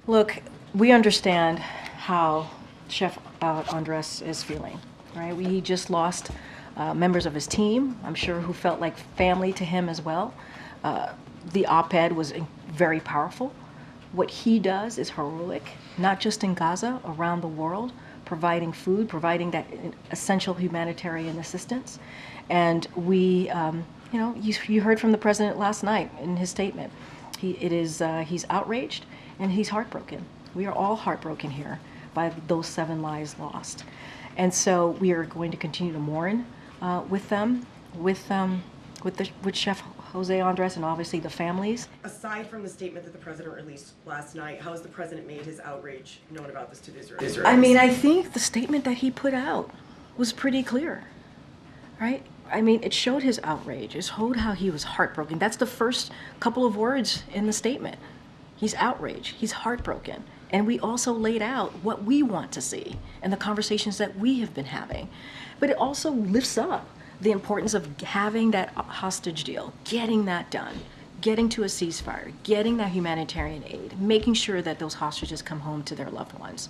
Look, we understand how Chef Andres is feeling, right? He just lost members of his team, I'm sure, who felt like family to him as well. The op-ed was very powerful. What he does is heroic, not just in Gaza, around the world, providing food, providing that essential humanitarian assistance. And we, you heard from the president last night in his statement. He's outraged and he's heartbroken. We are all heartbroken here by those 7 lives lost. And so we are going to continue to mourn with them, with Chef Jose Andres and obviously the families. Aside from the statement that the president released last night, how has the president made his outrage known about this to the Israelis? I mean, I think the statement that he put out was pretty clear, right? I mean, it showed his outrage. It showed how he was heartbroken. That's the first couple of words in the statement. He's outraged. He's heartbroken. And we also laid out what we want to see and the conversations that we have been having. But it also lifts up the importance of having that hostage deal, getting that done, getting to a ceasefire, getting that humanitarian aid, making sure that those hostages come home to their loved ones.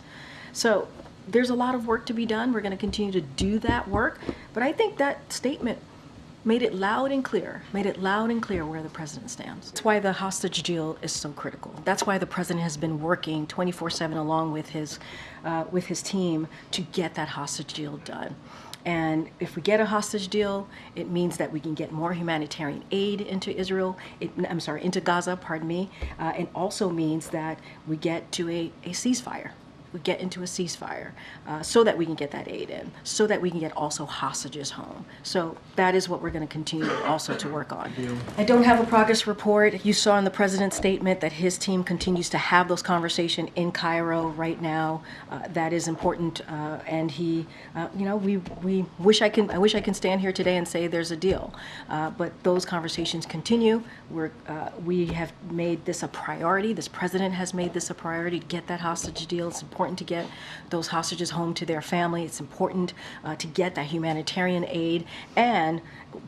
So there's a lot of work to be done. We're going to continue to do that work. But I think that statement made it loud and clear where the president stands. That's why the hostage deal is so critical. That's why the president has been working 24/7 along with his team to get that hostage deal done. And if we get a hostage deal, it means that we can get more humanitarian aid into into Gaza, pardon me. It also means that we get to a ceasefire. We get into a ceasefire so that we can get that aid in, so that we can get also hostages home. So that is what we're going to continue also to work on. I don't have a progress report. You saw in the president's statement that his team continues to have those conversations in Cairo right now. That is important, and he, we wish I can stand here today and say there's a deal, but those conversations continue. We have made this a priority. This president has made this a priority to get that hostage deal. It's important to get those hostages home to their family. It's important to get that humanitarian aid, and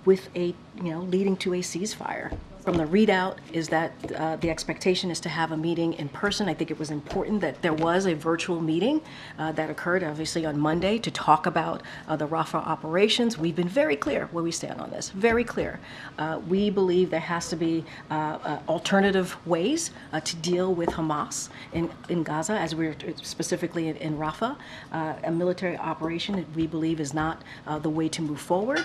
with leading to a ceasefire. From the readout is that the expectation is to have a meeting in person. I think it was important that there was a virtual meeting that occurred obviously on Monday to talk about the Rafah operations. We've been very clear where we stand on this, very clear. We believe there has to be alternative ways to deal with Hamas in Gaza, as we're specifically in Rafah. A military operation that we believe is not the way to move forward.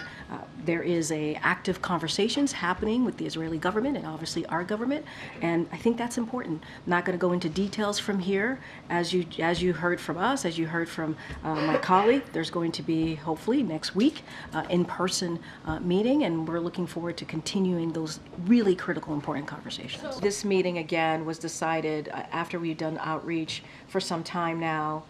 There is active conversations happening with the Israeli government and obviously our government, and I think that's important. I'm not going to go into details from here. As you heard from us, as you heard from my colleague, there's going to be hopefully next week in-person meeting, and we're looking forward to continuing those really critical, important conversations. This meeting again was decided after we've done outreach for some time now.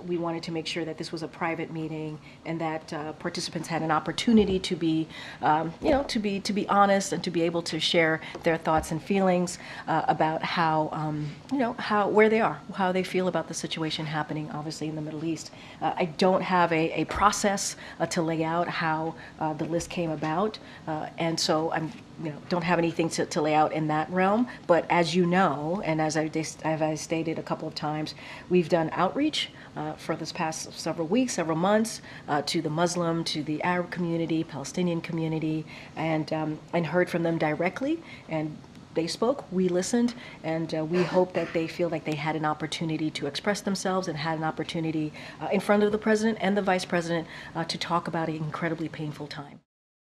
We wanted to make sure that this was a private meeting and that participants had an opportunity to be, to be honest and to be able to share their thoughts and feelings about where they are, how they feel about the situation happening, obviously in the Middle East. I don't have a process to lay out how the list came about, and so I'm. Don't have anything to lay out in that realm. But as you know, and as I stated a couple of times, we've done outreach for this past several weeks, several months, to the Muslim, to the Arab community, Palestinian community, and heard from them directly. And they spoke, we listened, and we hope that they feel like they had an opportunity to express themselves and had an opportunity in front of the president and the vice president to talk about an incredibly painful time.